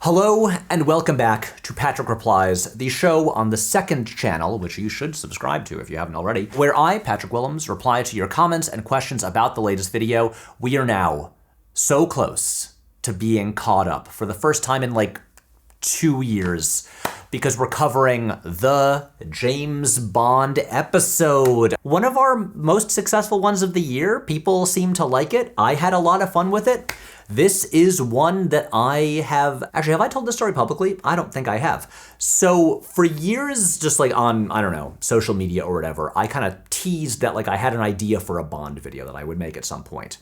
Hello and welcome back to Patrick Replies, the show on the second channel, which you should subscribe to if you haven't already, where I, Patrick Willems, reply to your comments and questions about the latest video. We are now so close to being caught up for the first time in like 2 years because we're covering the James Bond episode. One of our most successful ones of the year. People seem to like it. I had a lot of fun with it. This is one that I have, actually, have I told this story publicly? I don't think I have. So for years, just like on, I don't know, social media or whatever, I kind of teased that like I had an idea for a Bond video that I would make at some point.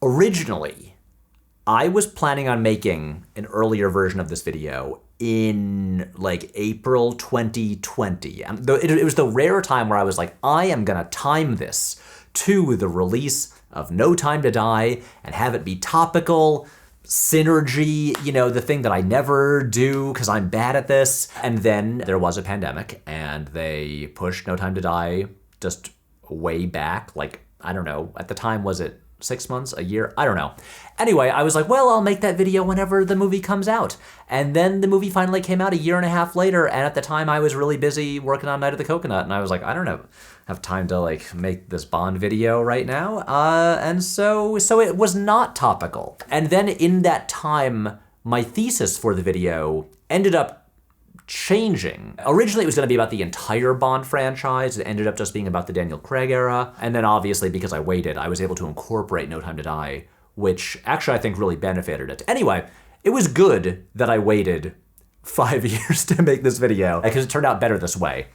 Originally, I was planning on making an earlier version of this video in like April 2020. And it was the rare time where I was like, I am gonna time this to the release of No Time to Die and have it be topical, synergy, you know, the thing that I never do because I'm bad at this. And then there was a pandemic and they pushed No Time to Die just way back. Like, I don't know, at the time, was it 6 months, a year? I don't know. Anyway, I was like, well, I'll make that video whenever the movie comes out. And then the movie finally came out a year and a half later. And at the time I was really busy working on Night of the Coconut. And I was like, I don't have time to like make this Bond video right now. And so it was not topical. And then in that time, my thesis for the video ended up changing. Originally, it was going to be about the entire Bond franchise. It ended up just being about the Daniel Craig era. And then obviously, because I waited, I was able to incorporate No Time to Die, which actually I think really benefited it. Anyway, it was good that I waited 5 years to make this video because it turned out better this way.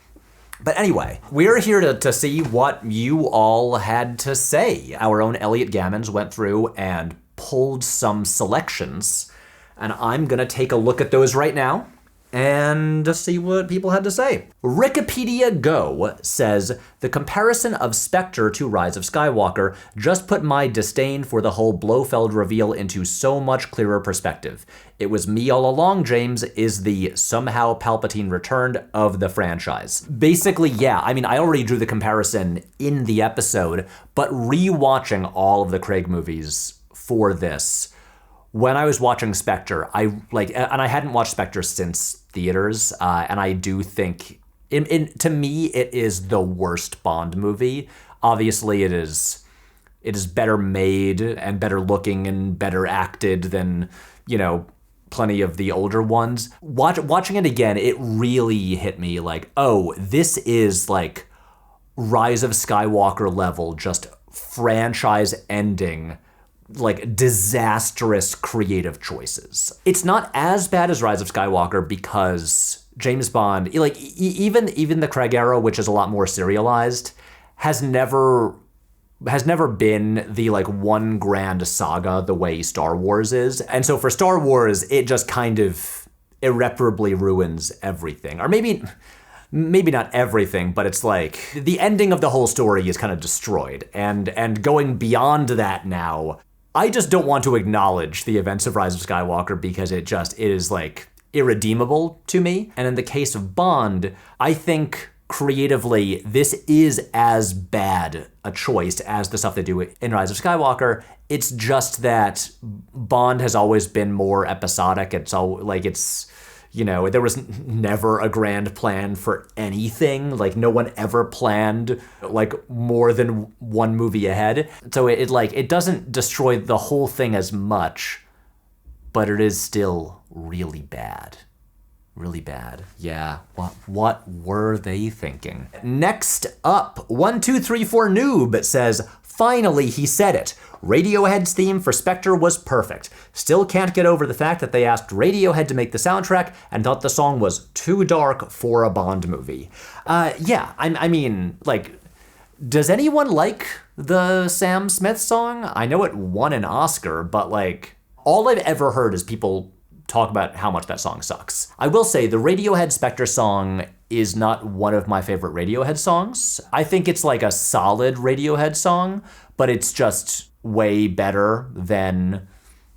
But anyway, we're here to see what you all had to say. Our own Elliot Gammons went through and pulled some selections, and I'm going to take a look at those right now and see what people had to say. Wikipedia Go says, the comparison of Spectre to Rise of Skywalker just put my disdain for the whole Blofeld reveal into so much clearer perspective. It was me all along, James, is the somehow Palpatine returned of the franchise. Basically, yeah, I mean, I already drew the comparison in the episode, but rewatching all of the Craig movies for this, when I was watching Spectre, and I hadn't watched Spectre since theaters, and I do think, to me, it is the worst Bond movie. Obviously, it is better made and better looking and better acted than, you know, plenty of the older ones. Watching it again, it really hit me like, oh, this is like Rise of Skywalker level, just franchise ending, like disastrous creative choices. It's not as bad as Rise of Skywalker because James Bond, like even the Craig era, which is a lot more serialized, has never been the like one grand saga the way Star Wars is. And so for Star Wars, it just kind of irreparably ruins everything. Or maybe not everything, but it's like the ending of the whole story is kind of destroyed. And going beyond that now, I just don't want to acknowledge the events of Rise of Skywalker because it is like irredeemable to me. And in the case of Bond, I think creatively, this is as bad a choice as the stuff they do in Rise of Skywalker. It's just that Bond has always been more episodic. You know, there was never a grand plan for anything. Like, no one ever planned, like, more than one movie ahead. So it doesn't destroy the whole thing as much, but it is still really bad. Really bad. Yeah. What were they thinking? Next up, 1234 Noob says, finally, he said it. Radiohead's theme for Spectre was perfect. Still can't get over the fact that they asked Radiohead to make the soundtrack and thought the song was too dark for a Bond movie. Yeah, I mean, like, does anyone like the Sam Smith song? I know it won an Oscar, but like, all I've ever heard is people talk about how much that song sucks. I will say the Radiohead Spectre song is not one of my favorite Radiohead songs. I think it's like a solid Radiohead song, but it's just way better than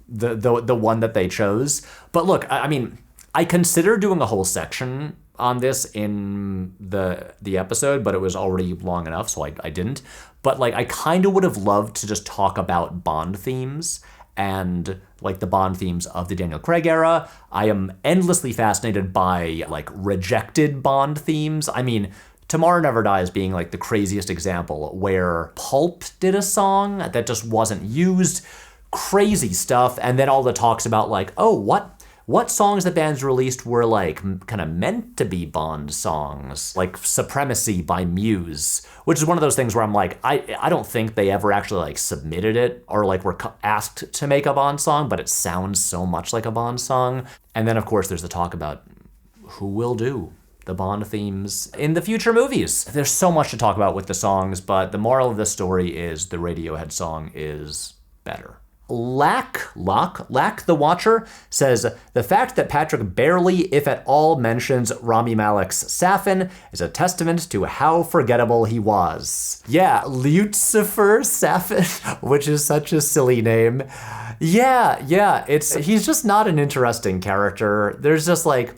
the one that they chose. But look, I mean, I considered doing a whole section on this in the episode, but it was already long enough, so I didn't. But like, I kind of would have loved to just talk about Bond themes and like the Bond themes of the Daniel Craig era. I am endlessly fascinated by like rejected Bond themes. I mean, Tomorrow Never Dies being like the craziest example, where Pulp did a song that just wasn't used. Crazy stuff. And then all the talks about like, oh, what songs that bands released were like kind of meant to be Bond songs, like Supremacy by Muse, which is one of those things where I'm like, I don't think they ever actually like submitted it or like were asked to make a Bond song, but it sounds so much like a Bond song. And then of course there's the talk about who will do the Bond themes in the future movies. There's so much to talk about with the songs, but the moral of the story is the Radiohead song is better. Lack the Watcher says, the fact that Patrick barely, if at all, mentions Rami Malek's Safin is a testament to how forgettable he was. Yeah, Lucifer Safin, which is such a silly name. Yeah, he's just not an interesting character. There's just like,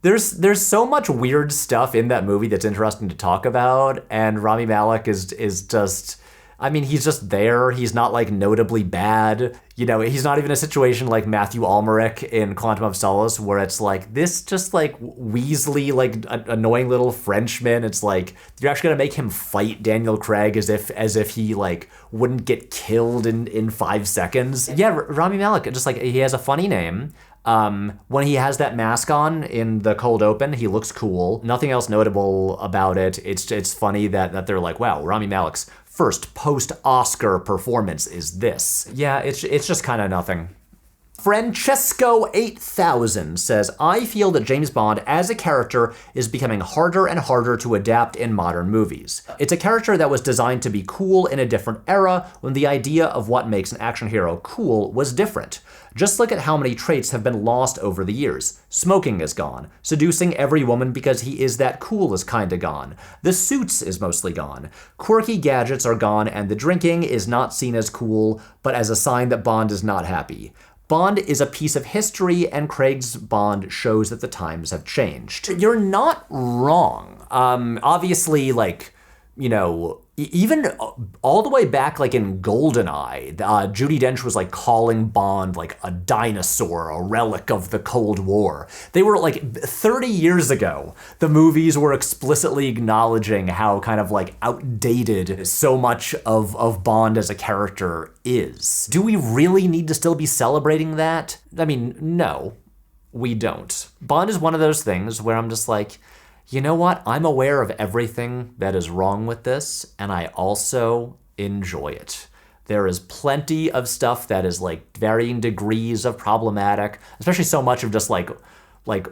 there's so much weird stuff in that movie that's interesting to talk about, and Rami Malek is just, I mean, he's just there. He's not like notably bad. You know, he's not even a situation like Matthew Almeric in Quantum of Solace, where it's like this just like Weasley, like annoying little Frenchman. It's like you're actually gonna make him fight Daniel Craig as if he like wouldn't get killed in 5 seconds. Yeah, Rami Malek, just like he has a funny name. When he has that mask on in the cold open, he looks cool. Nothing else notable about it. It's funny that they're like, wow, Rami Malek's first post-Oscar performance is this. Yeah, it's just kind of nothing. Francesco8000 says, I feel that James Bond as a character is becoming harder and harder to adapt in modern movies. It's a character that was designed to be cool in a different era when the idea of what makes an action hero cool was different. Just look at how many traits have been lost over the years. Smoking is gone. Seducing every woman because he is that cool is kinda gone. The suits is mostly gone. Quirky gadgets are gone, and the drinking is not seen as cool, but as a sign that Bond is not happy. Bond is a piece of history, and Craig's Bond shows that the times have changed. You're not wrong. Obviously, like, you know, even all the way back, like in GoldenEye, Judi Dench was like calling Bond like a dinosaur, a relic of the Cold War. They were like 30 years ago, the movies were explicitly acknowledging how kind of like outdated so much of Bond as a character is. Do we really need to still be celebrating that? I mean, no, we don't. Bond is one of those things where I'm just like, you know what? I'm aware of everything that is wrong with this, and I also enjoy it. There is plenty of stuff that is like varying degrees of problematic, especially so much of just like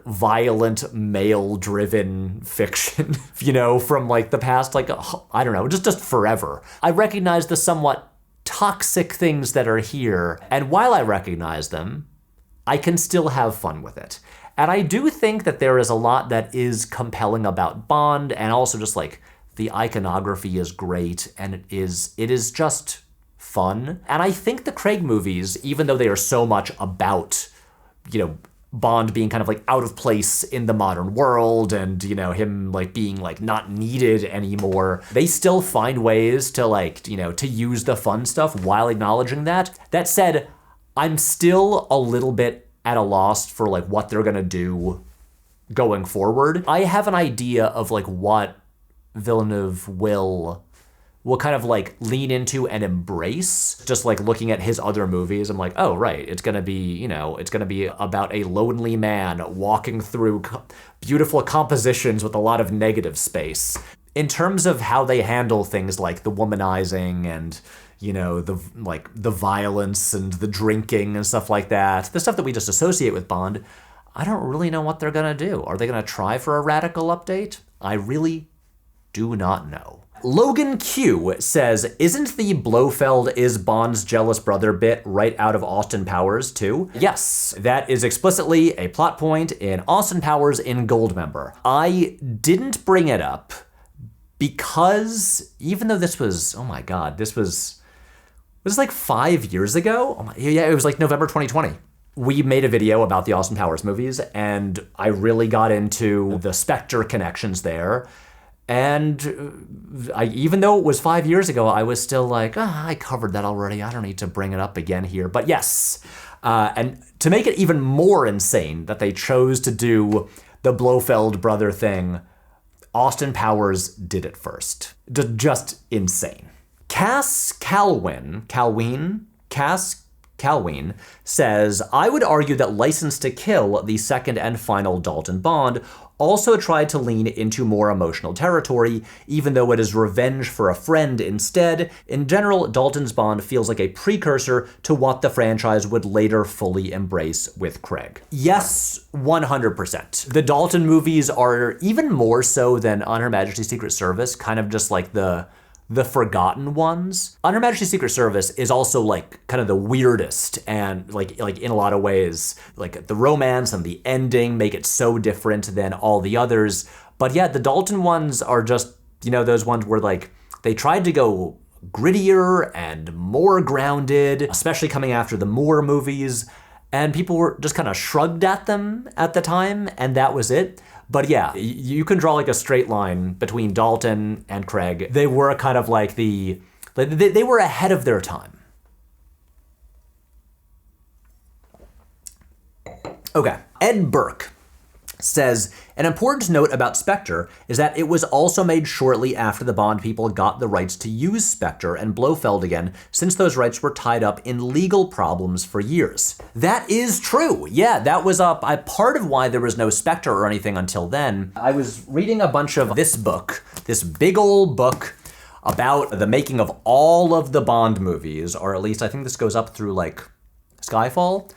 violent male-driven fiction, you know, from like the past, like, I don't know, just forever. I recognize the somewhat toxic things that are here, and while I recognize them, I can still have fun with it. And I do think that there is a lot that is compelling about Bond, and also just like the iconography is great, and it is just fun. And I think the Craig movies, even though they are so much about, you know, Bond being kind of like out of place in the modern world and, you know, him like being like not needed anymore, they still find ways to like, you know, to use the fun stuff while acknowledging that. That said, I'm still a little bit at a loss for like what they're gonna do going forward. I have an idea of like what Villeneuve will kind of like lean into and embrace. Just like looking at his other movies, I'm like, oh right, it's gonna be, you know, it's gonna be about a lonely man walking through beautiful compositions with a lot of negative space. In terms of how they handle things like the womanizing and, you know, the violence and the drinking and stuff like that, the stuff that we just associate with Bond, I don't really know what they're gonna do. Are they gonna try for a radical update? I really do not know. Logan Q says, isn't the Blofeld is Bond's jealous brother bit right out of Austin Powers too? Yes, that is explicitly a plot point in Austin Powers in Goldmember. I didn't bring it up because even though this was, oh my God, this was like 5 years ago? Oh my, yeah, it was like November 2020. We made a video about the Austin Powers movies, and I really got into the Spectre connections there. And even though it was 5 years ago, I was still like, I covered that already. I don't need to bring it up again here. But yes, and to make it even more insane that they chose to do the Blofeld brother thing, Austin Powers did it first. Just insane. Cass Calwin says, I would argue that License to Kill, the second and final Dalton Bond, also tried to lean into more emotional territory, even though it is revenge for a friend instead. In general, Dalton's Bond feels like a precursor to what the franchise would later fully embrace with Craig. Yes, 100%. The Dalton movies are even more so than On Her Majesty's Secret Service, kind of just like the forgotten ones. On Her Majesty's Secret Service is also like kind of the weirdest, and like in a lot of ways, like the romance and the ending make it so different than all the others. But yeah, the Dalton ones are just, those ones where like they tried to go grittier and more grounded, especially coming after the Moore movies, and people were just kind of shrugged at them at the time, and that was it. But yeah, you can draw like a straight line between Dalton and Craig. They were kind of like they were ahead of their time. Okay, Ed Burke says, an important note about Spectre is that it was also made shortly after the Bond people got the rights to use Spectre and Blofeld again, since those rights were tied up in legal problems for years. That is true. Yeah, that was part of why there was no Spectre or anything until then. I was reading a bunch of this book, this big old book about the making of all of the Bond movies, or at least I think this goes up through like Skyfall.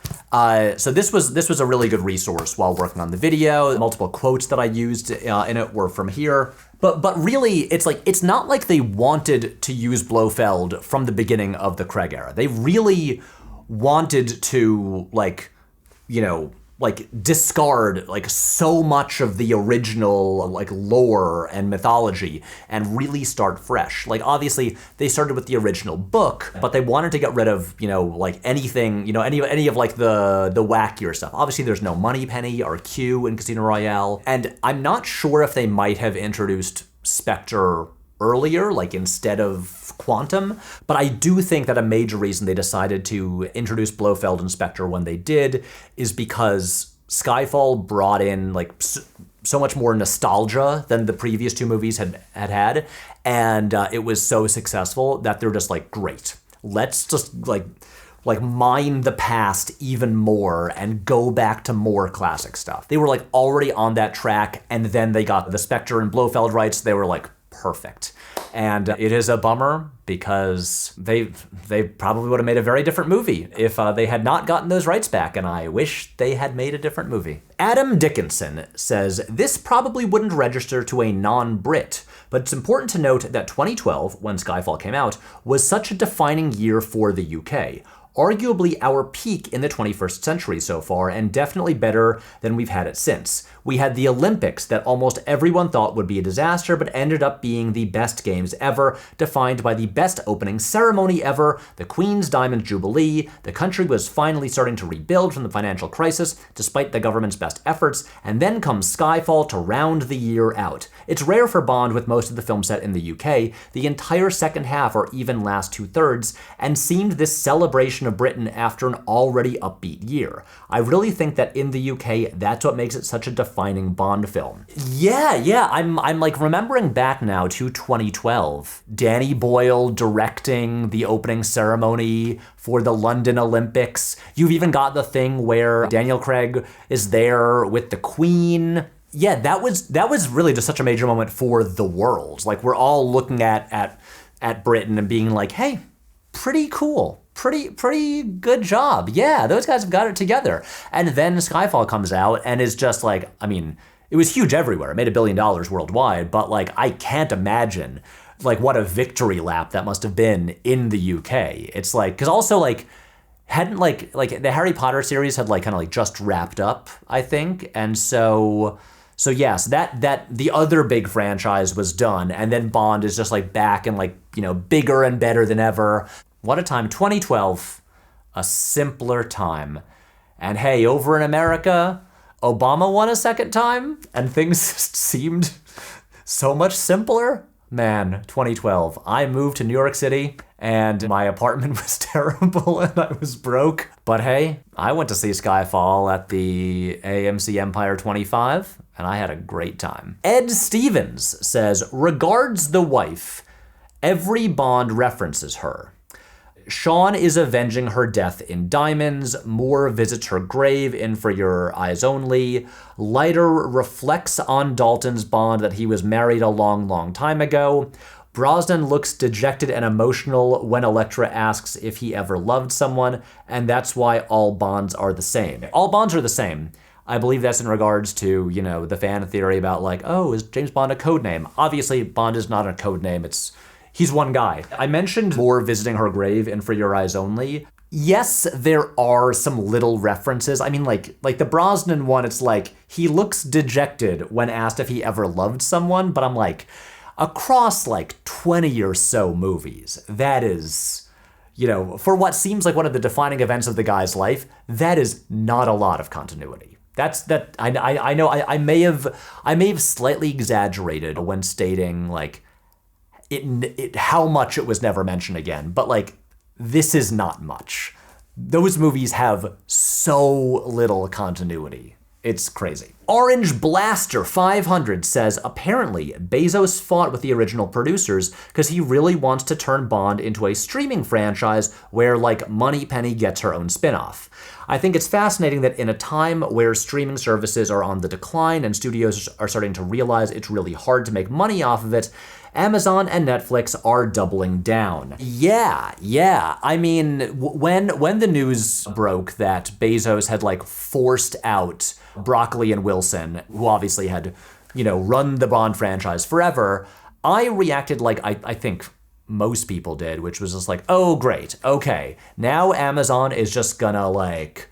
So this was a really good resource while working on the video. Multiple quotes that I used in it were from here. But really, it's not like they wanted to use Blofeld from the beginning of the Craig era. They really wanted to discard so much of the original lore and mythology and really start fresh. Obviously they started with the original book, but they wanted to get rid of anything, any of the wackier stuff. Obviously there's no Moneypenny or Q in Casino Royale, and I'm not sure if they might have introduced Spectre earlier, instead of Quantum, but I do think that a major reason they decided to introduce Blofeld and Spectre when they did is because Skyfall brought in so much more nostalgia than the previous two movies had, and it was so successful that they're just great. Let's just mine the past even more and go back to more classic stuff. They were already on that track, and then they got the Spectre and Blofeld rights. They were perfect. And it is a bummer because they probably would have made a very different movie if they had not gotten those rights back, and I wish they had made a different movie. Adam Dickinson says, this probably wouldn't register to a non-Brit, but it's important to note that 2012, when Skyfall came out, was such a defining year for the UK. Arguably our peak in the 21st century so far, and definitely better than we've had it since. We had the Olympics that almost everyone thought would be a disaster, but ended up being the best games ever, defined by the best opening ceremony ever, the Queen's Diamond Jubilee. The country was finally starting to rebuild from the financial crisis, despite the government's best efforts, and then comes Skyfall to round the year out. It's rare for Bond with most of the film set in the UK, the entire second half or even last two-thirds, and seemed this celebration of Britain after an already upbeat year. I really think that in the UK, that's what makes it such a defining Bond film. Yeah, I'm remembering back now to 2012. Danny Boyle directing the opening ceremony for the London Olympics. You've even got the thing where Daniel Craig is there with the Queen. Yeah, that was really just such a major moment for the world. We're all looking at Britain and being like, hey, pretty cool. Pretty good job. Yeah, those guys have got it together. And then Skyfall comes out and is just it was huge everywhere. It made $1 billion worldwide, but I can't imagine what a victory lap that must have been in the UK. It's because also hadn't the Harry Potter series had just wrapped up, I think. And so that the other big franchise was done, and then Bond is just back and bigger and better than ever. What a time. 2012, a simpler time. And hey, over in America, Obama won a second time, and things seemed So much simpler. Man, 2012. I moved to New York City and my apartment was terrible and I was broke. But hey, I went to see Skyfall at the AMC Empire 25 and I had a great time. Ed Stevens says, regards the wife. Every Bond references her. Sean is avenging her death in Diamonds. Moore visits her grave in For Your Eyes Only. Leiter reflects on Dalton's Bond that he was married a long, long time ago. Brosnan looks dejected and emotional when Elektra asks if he ever loved someone, and that's why all Bonds are the same. All Bonds are the same. I believe that's in regards to, you know, the fan theory about like, oh, is James Bond a code name? Obviously, Bond is not a code name. He's one guy. I mentioned Moore visiting her grave in For Your Eyes Only. Yes, there are some little references. I mean, like the Brosnan one, it's like, he looks dejected when asked if he ever loved someone, but I'm like, across like 20 or so movies, that is, you know, for what seems like one of the defining events of the guy's life, that is not a lot of continuity. I know I may have slightly exaggerated when stating like, how much it was never mentioned again, but like, this is not much. Those movies have so little continuity. It's crazy. Orange Blaster 500 says, apparently Bezos fought with the original producers because he really wants to turn Bond into a streaming franchise where like Moneypenny gets her own spin-off. I think it's fascinating that in a time where streaming services are on the decline and studios are starting to realize it's really hard to make money off of it, Amazon and Netflix are doubling down. Yeah. I mean, when the news broke that Bezos had like forced out Broccoli and Wilson, who obviously had, you know, run the Bond franchise forever, I reacted like I think most people did, which was just like, oh, great. Okay. Now Amazon is just gonna like,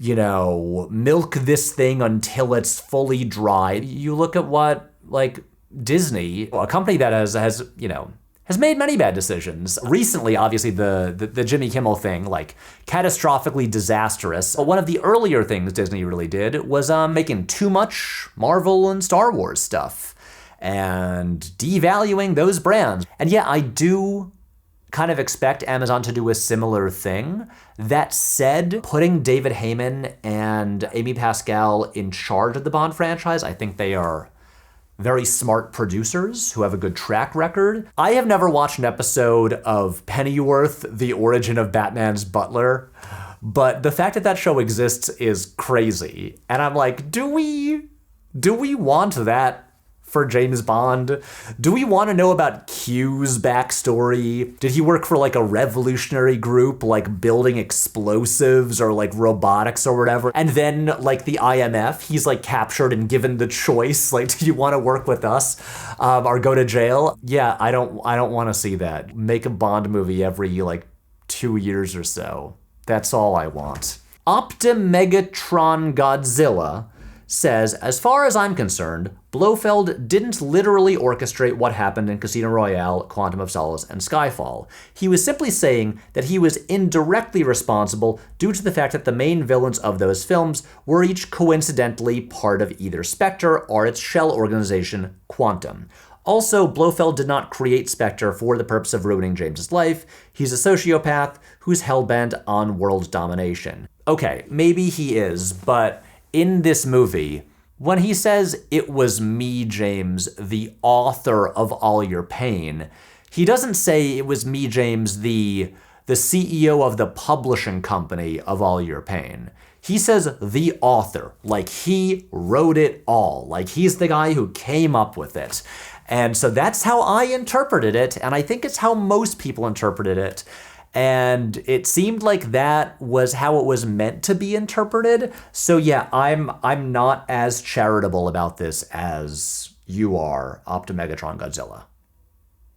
you know, milk this thing until it's fully dry. You look at what like Disney, a company that has made many bad decisions. Recently, obviously, the Jimmy Kimmel thing, like, catastrophically disastrous. One of the earlier things Disney really did was making too much Marvel and Star Wars stuff and devaluing those brands. And yeah, I do kind of expect Amazon to do a similar thing. That said, putting David Heyman and Amy Pascal in charge of the Bond franchise, I think they are very smart producers who have a good track record. I have never watched an episode of Pennyworth, The Origin of Batman's Butler, but the fact that that show exists is crazy. And I'm like, do we want that for James Bond? Do we want to know about Q's backstory? Did he work for like a revolutionary group, like building explosives or like robotics or whatever? And then like the IMF, he's like captured and given the choice, like, do you want to work with us or go to jail? Yeah, I don't want to see that. Make a Bond movie every like 2 years or so. That's all I want. Optimegatron Godzilla says, as far as I'm concerned, Blofeld didn't literally orchestrate what happened in Casino Royale, Quantum of Solace, and Skyfall. He was simply saying that he was indirectly responsible due to the fact that the main villains of those films were each coincidentally part of either Spectre or its shell organization, Quantum. Also, Blofeld did not create Spectre for the purpose of ruining James's life. He's a sociopath who's hellbent on world domination. Okay, maybe he is, but in this movie, when he says, it was me, James, the author of All Your Pain, he doesn't say it was me, James, the CEO of the publishing company of All Your Pain. He says the author, like he wrote it all, like he's the guy who came up with it. And so that's how I interpreted it, and I think it's how most people interpreted it. And it seemed like that was how it was meant to be interpreted. So yeah, I'm not as charitable about this as you are, Optimegatron Godzilla.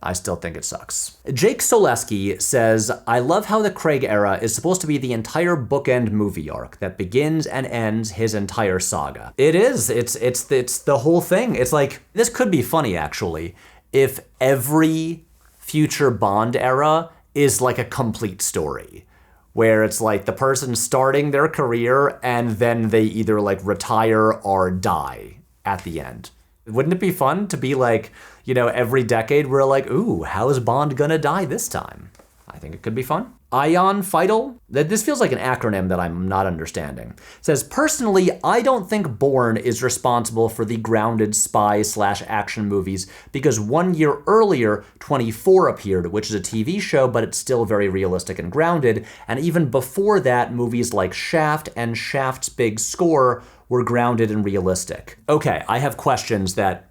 I still think it sucks. Jake Soleski says, I love how the Craig era is supposed to be the entire bookend movie arc that begins and ends his entire saga. It is. It's the whole thing. It's like, this could be funny actually, if every future Bond era is like a complete story where it's like the person starting their career and then they either like retire or die at the end. Wouldn't it be fun to be like, you know, every decade we're like, ooh, how is Bond gonna die this time? I think it could be fun. Ion Fital, this feels like an acronym that I'm not understanding. It says, personally, I don't think Bourne is responsible for the grounded spy/action movies because 1 year earlier, 24 appeared, which is a TV show, but it's still very realistic and grounded. And even before that, movies like Shaft and Shaft's big score were grounded and realistic. Okay, I have questions that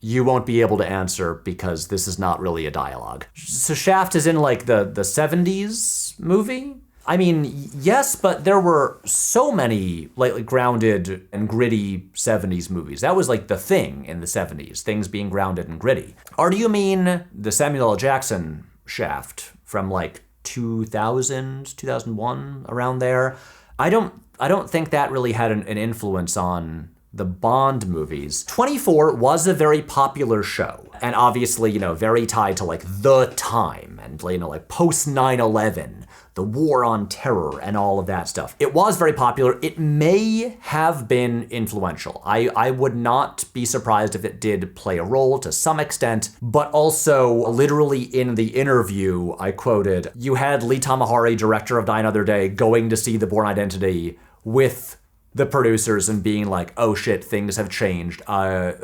you won't be able to answer because this is not really a dialogue. So Shaft is in like the 70s movie? I mean, yes, but there were so many like grounded and gritty 70s movies. That was like the thing in the 70s, things being grounded and gritty. Or do you mean the Samuel L. Jackson Shaft from like 2000, 2001, around there? I don't think that really had an influence on the Bond movies. 24 was a very popular show, and obviously, you know, very tied to like the time and, you know, like post 9/11, the war on terror and all of that stuff. It was very popular. It may have been influential. I would not be surprised if it did play a role to some extent, but also literally in the interview I quoted, you had Lee Tamahori, director of Die Another Day, going to see The Bourne Identity with the producers and being like, oh shit, things have changed.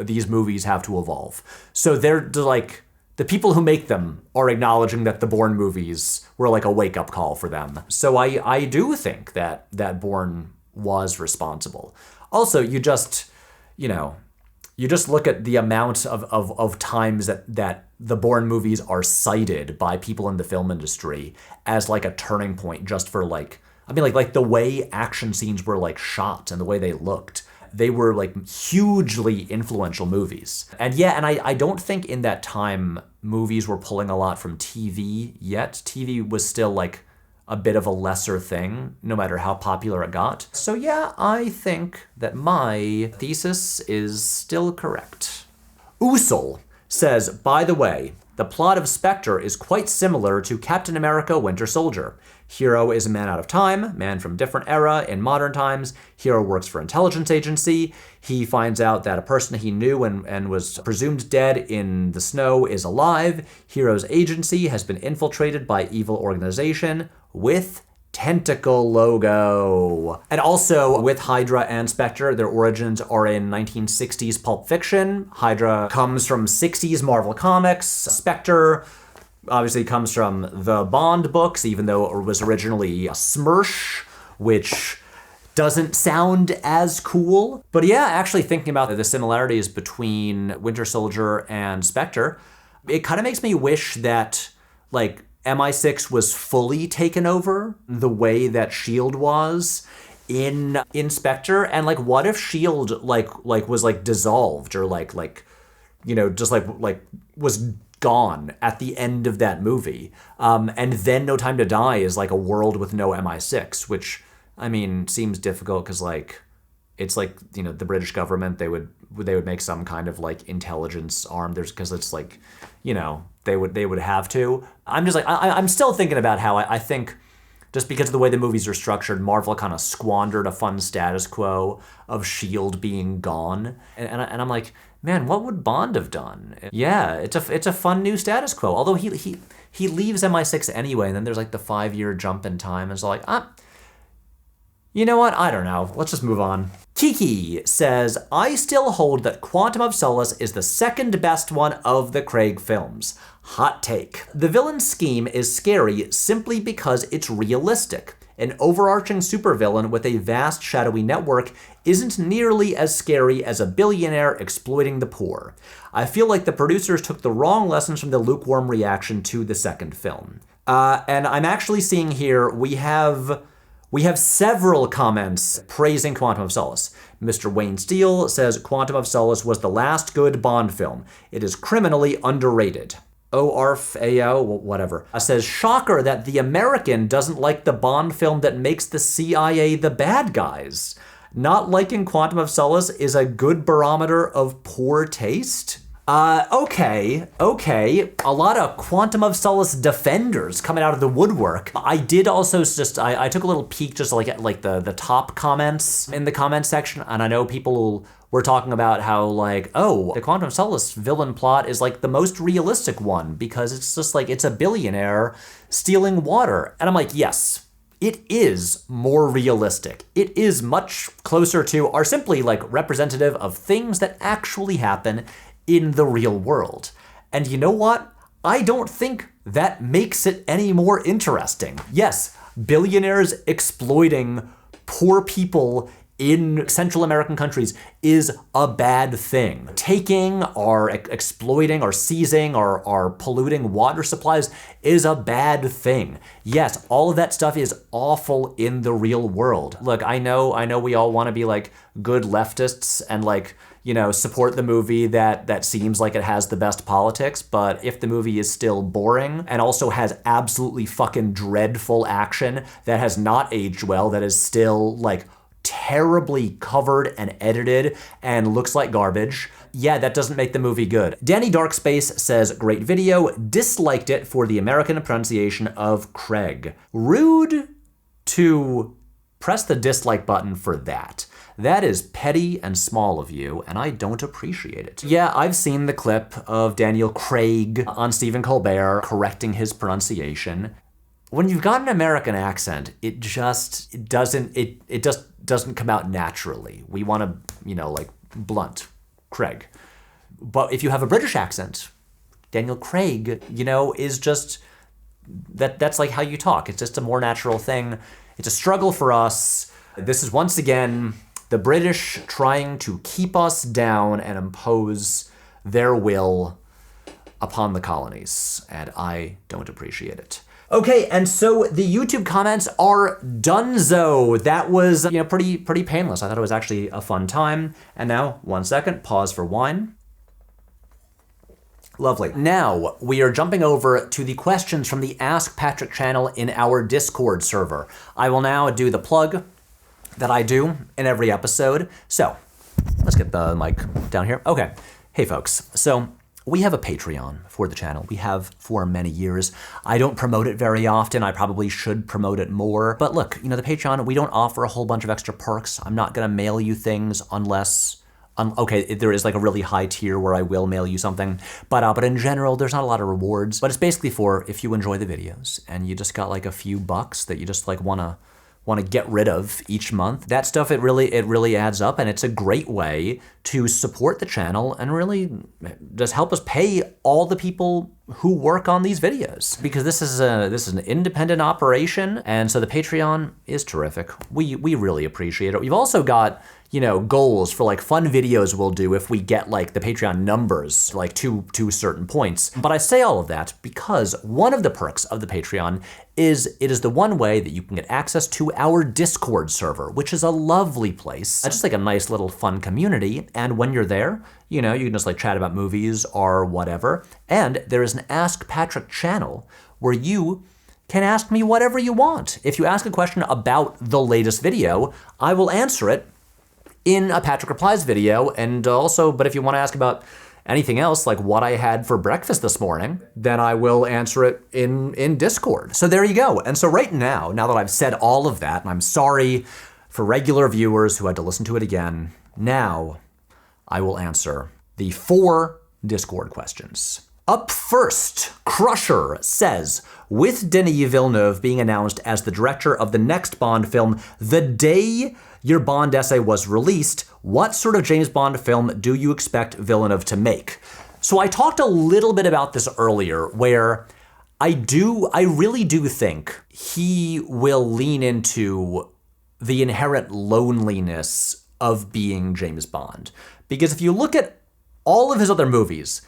These movies have to evolve. So they're like, the people who make them are acknowledging that the Bourne movies were like a wake-up call for them. So I do think that Bourne was responsible. Also, you just look at the amount of times that the Bourne movies are cited by people in the film industry as like a turning point just for like, I mean, like the way action scenes were like shot and the way they looked. They were like hugely influential movies. And yeah, and I don't think in that time movies were pulling a lot from TV yet. TV was still like a bit of a lesser thing, no matter how popular it got. So yeah, I think that my thesis is still correct. Usul says, by the way, the plot of Spectre is quite similar to Captain America: Winter Soldier. Hero is a man out of time, man from different era in modern times. Hero works for intelligence agency. He finds out that a person he knew and was presumed dead in the snow is alive. Hero's agency has been infiltrated by evil organization with tentacle logo. And also with Hydra and Spectre, their origins are in 1960s Pulp Fiction. Hydra comes from 60s Marvel Comics. Spectre obviously comes from the Bond books, even though it was originally a Smersh, which doesn't sound as cool. But yeah, actually thinking about the similarities between Winter Soldier and Spectre, it kind of makes me wish that like MI6 was fully taken over the way that S.H.I.E.L.D. was in Spectre. And like, what if S.H.I.E.L.D. like was like dissolved or like, you know, just like was gone at the end of that movie. And then No Time to Die is like a world with no MI6, which, I mean, seems difficult because like, it's like, you know, the British government, they would make some kind of like intelligence arm. Because it's like, you know, they would have to. I'm just like, I'm still thinking about how I think just because of the way the movies are structured, Marvel kind of squandered a fun status quo of S.H.I.E.L.D. being gone. And I'm like, man, what would Bond have done? Yeah, it's a fun new status quo. Although he leaves MI6 anyway, and then there's like the 5-year jump in time. And it's like, you know what? I don't know. Let's just move on. Kiki says, I still hold that Quantum of Solace is the second best one of the Craig films. Hot take. The villain's scheme is scary simply because it's realistic. An overarching supervillain with a vast shadowy network isn't nearly as scary as a billionaire exploiting the poor. I feel like the producers took the wrong lessons from the lukewarm reaction to the second film. And I'm actually seeing here, we have several comments praising Quantum of Solace. Mr. Wayne Steele says Quantum of Solace was the last good Bond film. It is criminally underrated. ORFAO, whatever, says, shocker that the American doesn't like the Bond film that makes the CIA the bad guys. Not liking Quantum of Solace is a good barometer of poor taste. Okay. A lot of Quantum of Solace defenders coming out of the woodwork. I did also I took a little peek just like at like the top comments in the comment section, and I know people were talking about how like, oh, the Quantum of Solace villain plot is like the most realistic one because it's just like, it's a billionaire stealing water. And I'm like, yes, it is more realistic. It is much closer to, or simply like representative of things that actually happen in the real world. And you know what? I don't think that makes it any more interesting. Yes, billionaires exploiting poor people in Central American countries is a bad thing. Taking or exploiting or seizing or polluting water supplies is a bad thing. Yes, all of that stuff is awful in the real world. Look, I know we all want to be like good leftists and like, you know, support the movie that seems like it has the best politics, but if the movie is still boring and also has absolutely fucking dreadful action that has not aged well, that is still like terribly covered and edited and looks like garbage, yeah, that doesn't make the movie good. Danny Darkspace says, great video, disliked it for the American pronunciation of Craig. Rude to press the dislike button for that. That is petty and small of you, and I don't appreciate it. Yeah, I've seen the clip of Daniel Craig on Stephen Colbert correcting his pronunciation. When you've got an American accent, it just doesn't come out naturally. We want to, you know, like blunt Craig. But if you have a British accent, Daniel Craig, you know, is just, that's like how you talk. It's just a more natural thing. It's a struggle for us. This is once again the British trying to keep us down and impose their will upon the colonies, and I don't appreciate it. Okay, and so the YouTube comments are donezo. That was, you know, pretty painless. I thought it was actually a fun time. And now, 1 second, pause for wine. Lovely. Now, we are jumping over to the questions from the Ask Patrick channel in our Discord server. I will now do the plug that I do in every episode. So, let's get the mic down here. Okay, hey folks. So, we have a Patreon for the channel. We have for many years. I don't promote it very often. I probably should promote it more. But look, you know, the Patreon, we don't offer a whole bunch of extra perks. I'm not gonna mail you things unless, okay, there is like a really high tier where I will mail you something. But in general, there's not a lot of rewards. But it's basically for if you enjoy the videos and you just got like a few bucks that you just like wanna get rid of each month. That stuff, it really adds up, and it's a great way to support the channel and really just help us pay all the people who work on these videos. Because this is an independent operation, and so the Patreon is terrific. We really appreciate it. We've also got, you know, goals for like fun videos we'll do if we get like the Patreon numbers like to certain points. But I say all of that because one of the perks of the Patreon is it is the one way that you can get access to our Discord server, which is a lovely place. It's just like a nice little fun community. And when you're there, you know, you can just like chat about movies or whatever. And there is an Ask Patrick channel where you can ask me whatever you want. If you ask a question about the latest video, I will answer it in a Patrick Replies video. And also, but if you want to ask about anything else, like what I had for breakfast this morning, then I will answer it in Discord. So there you go. And so right now that I've said all of that, and I'm sorry for regular viewers who had to listen to it again, now I will answer the 4 Discord questions. Up first, Crusher says, with Denis Villeneuve being announced as the director of the next Bond film the day your Bond essay was released, what sort of James Bond film do you expect Villeneuve to make? So I talked a little bit about this earlier, where I really do think he will lean into the inherent loneliness of being James Bond. Because if you look at all of his other movies,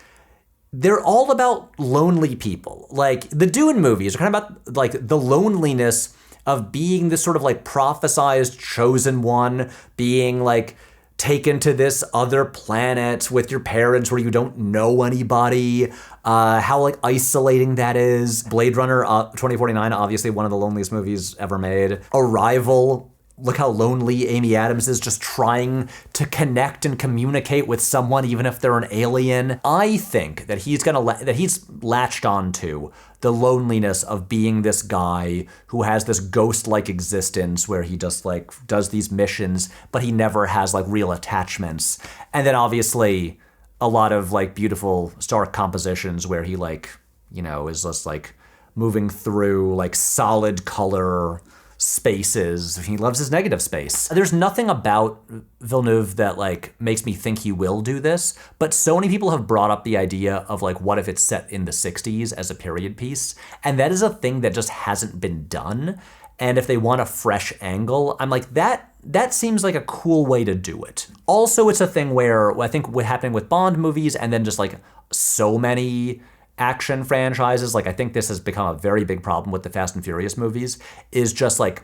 they're all about lonely people. Like the Dune movies are kind of about like the loneliness of being this sort of like prophesized chosen one, being like taken to this other planet with your parents where you don't know anybody, how like isolating that is. Blade Runner 2049, obviously one of the loneliest movies ever made. Arrival, look how lonely Amy Adams is just trying to connect and communicate with someone even if they're an alien. I think that he's latched onto the loneliness of being this guy who has this ghost-like existence where he just like does these missions, but he never has like real attachments. And then obviously a lot of like beautiful stark compositions where he like, you know, is just like moving through like solid color spaces. He loves his negative space. There's nothing about Villeneuve that like makes me think he will do this, but so many people have brought up the idea of like, what if it's set in the 60s as a period piece? And that is a thing that just hasn't been done. And if they want a fresh angle, I'm like, that seems like a cool way to do it. Also, it's a thing where I think what happened with Bond movies and then just like so many action franchises, like I think this has become a very big problem with the Fast and Furious movies, is just like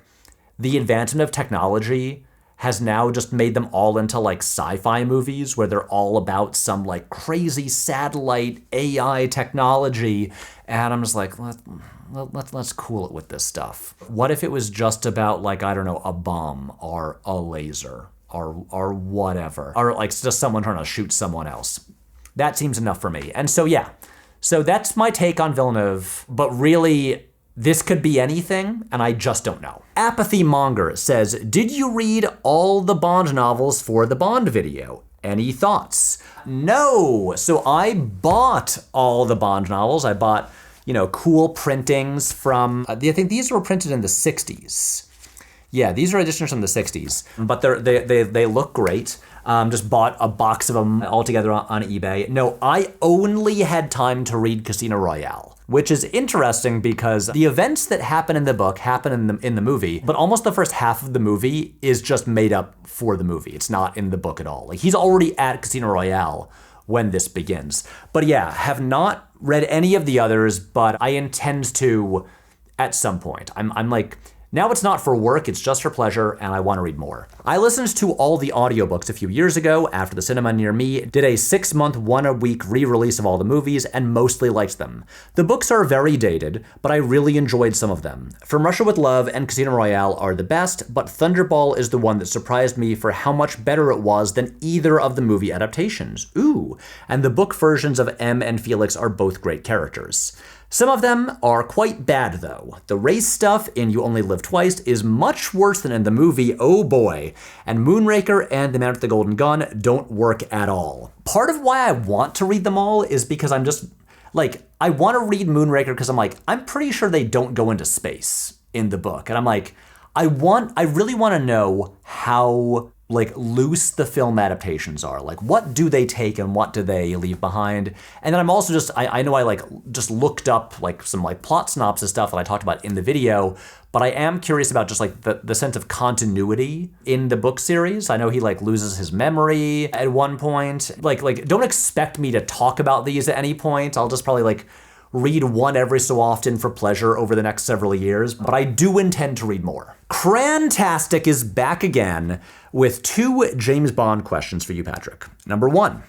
the advancement of technology has now just made them all into like sci-fi movies where they're all about some like crazy satellite AI technology. And I'm just like, let's cool it with this stuff. What if it was just about like, I don't know, a bomb or a laser or whatever, or like just someone trying to shoot someone else? That seems enough for me. And so, yeah. So that's my take on Villeneuve, but really, this could be anything, and I just don't know. Apathy Monger says, did you read all the Bond novels for the Bond video? Any thoughts? No. So I bought all the Bond novels. I bought, you know, cool printings from, I think these were printed in the 60s. Yeah, these are editions from the 60s, but they look great. Just bought a box of them all together on eBay. No, I only had time to read Casino Royale, which is interesting because the events that happen in the book happen in the movie, but almost the first half of the movie is just made up for the movie. It's not in the book at all. Like, he's already at Casino Royale when this begins. But yeah, have not read any of the others, but I intend to at some point. I'm like, now it's not for work, it's just for pleasure, and I want to read more. I listened to all the audiobooks a few years ago after the cinema near me did a 6-month, 1-a-week re-release of all the movies and mostly liked them. The books are very dated, but I really enjoyed some of them. From Russia with Love and Casino Royale are the best, but Thunderball is the one that surprised me for how much better it was than either of the movie adaptations. Ooh, and the book versions of M and Felix are both great characters. Some of them are quite bad, though. The race stuff in You Only Live Twice is much worse than in the movie, oh boy. And Moonraker and The Man with the Golden Gun don't work at all. Part of why I want to read them all is because I'm just, like, I want to read Moonraker because I'm like, I'm pretty sure they don't go into space in the book. And I'm like, I really want to know how like loose the film adaptations are. Like, what do they take and what do they leave behind? And then I'm also just, I know I like just looked up like some like plot synopsis stuff that I talked about in the video, but I am curious about just like the sense of continuity in the book series. I know he like loses his memory at one point. Like don't expect me to talk about these at any point. I'll just probably like read one every so often for pleasure over the next several years, but I do intend to read more. Crantastic is back again with 2 James Bond questions for you, Patrick. Number 1.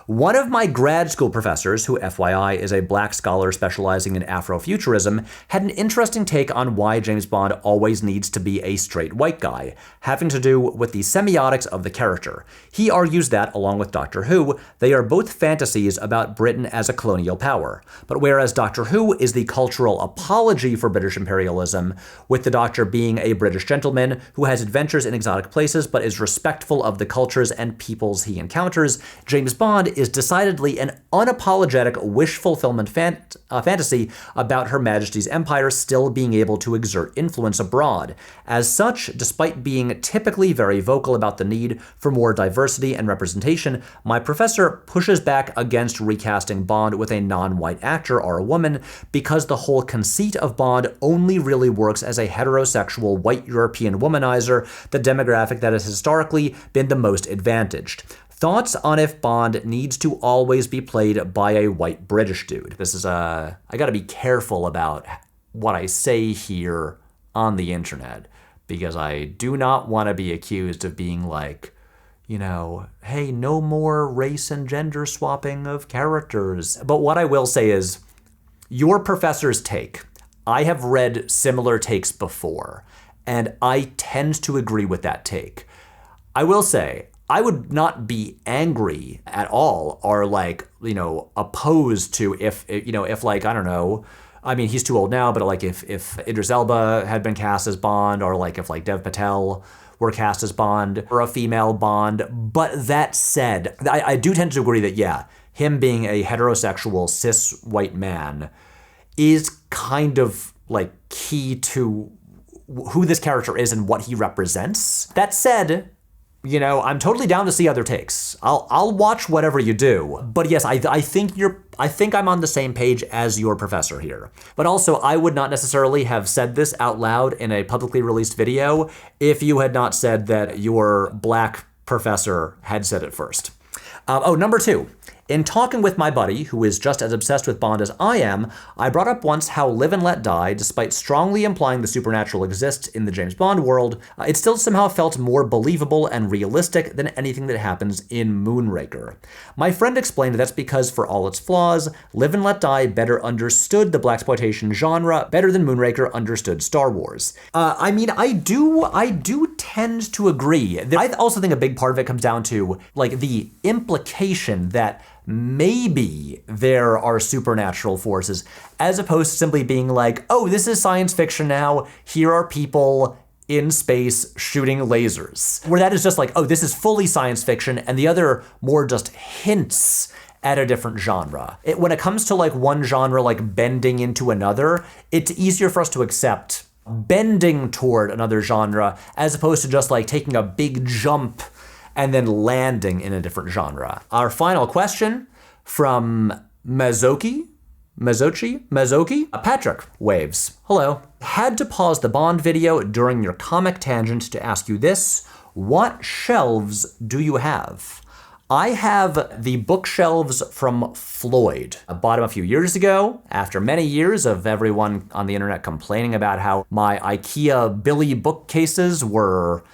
One of my grad school professors, who FYI is a black scholar specializing in Afrofuturism, had an interesting take on why James Bond always needs to be a straight white guy, having to do with the semiotics of the character. He argues that, along with Doctor Who, they are both fantasies about Britain as a colonial power. But whereas Doctor Who is the cultural apology for British imperialism, with the Doctor being a British gentleman who has adventures in exotic places but is respectful of the cultures and peoples he encounters, James Bond is decidedly an unapologetic wish fulfillment fantasy about Her Majesty's Empire still being able to exert influence abroad. As such, despite being typically very vocal about the need for more diversity and representation, my professor pushes back against recasting Bond with a non-white actor or a woman because the whole conceit of Bond only really works as a heterosexual white European womanizer, the demographic that has historically been the most advantaged. Thoughts on if Bond needs to always be played by a white British dude? This is I gotta be careful about what I say here on the internet, because I do not want to be accused of being like, you know, hey, no more race and gender swapping of characters. But what I will say is, your professor's take, I have read similar takes before, and I tend to agree with that take. I will say, I would not be angry at all or like, opposed to if like, I don't know, I mean, he's too old now, but like if Idris Elba had been cast as Bond, or like if like Dev Patel were cast as Bond, or a female Bond. But that said, I do tend to agree that, yeah, him being a heterosexual cis white man is kind of like key to who this character is and what he represents. That said, I'm totally down to see other takes. I'll watch whatever you do. But yes, I think I'm on the same page as your professor here. But also, I would not necessarily have said this out loud in a publicly released video if you had not said that your black professor had said it first. Number 2. In talking with my buddy, who is just as obsessed with Bond as I am, I brought up once how Live and Let Die, despite strongly implying the supernatural exists in the James Bond world, it still somehow felt more believable and realistic than anything that happens in Moonraker. My friend explained that's because, for all its flaws, Live and Let Die better understood the blaxploitation genre better than Moonraker understood Star Wars. I mean, I do tend to agree. I also think a big part of it comes down to like the implication that maybe there are supernatural forces, as opposed to simply being like, oh, this is science fiction now, here are people in space shooting lasers. Where that is just like, oh, this is fully science fiction, and the other more just hints at a different genre. When it comes to like one genre like bending into another, it's easier for us to accept bending toward another genre as opposed to just like taking a big jump and then landing in a different genre. Our final question from Mazoki. Patrick waves. Hello. Had to pause the Bond video during your comic tangent to ask you this. What shelves do you have? I have the bookshelves from Floyd. I bought them a few years ago, after many years of everyone on the internet complaining about how my IKEA Billy bookcases were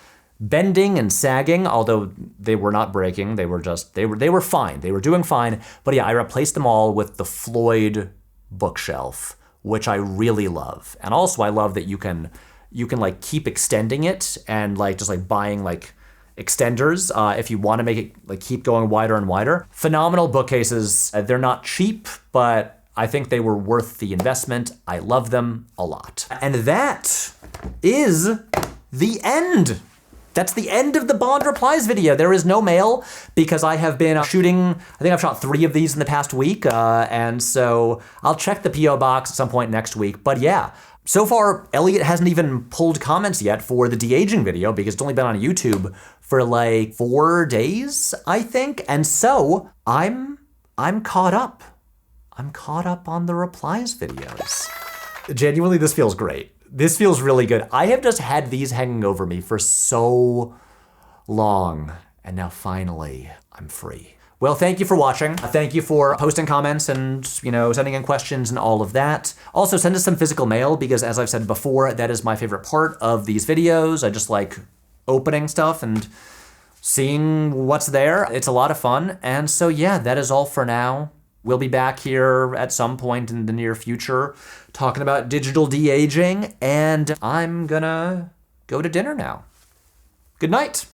bending and sagging, although they were not breaking. They were fine. They were doing fine. But yeah, I replaced them all with the Floyd bookshelf, which I really love. And also I love that you can like keep extending it and like just like buying like extenders if you want to make it like keep going wider and wider. Phenomenal bookcases. They're not cheap, but I think they were worth the investment. I love them a lot. And that is the end. That's the end of the Bond Replies video. There is no mail because I have been shooting, I think I've shot 3 of these in the past week, and so I'll check the P.O. box at some point next week. But yeah, so far, Elliot hasn't even pulled comments yet for the de-aging video because it's only been on YouTube for like 4 days, I think. And so I'm caught up. I'm caught up on the Replies videos. Genuinely, this feels great. This feels really good. I have just had these hanging over me for so long, and now finally, I'm free. Well, thank you for watching. Thank you for posting comments and, sending in questions and all of that. Also, send us some physical mail because, as I've said before, that is my favorite part of these videos. I just like opening stuff and seeing what's there. It's a lot of fun. And so, yeah, that is all for now. We'll be back here at some point in the near future talking about digital de-aging, and I'm gonna go to dinner now. Good night.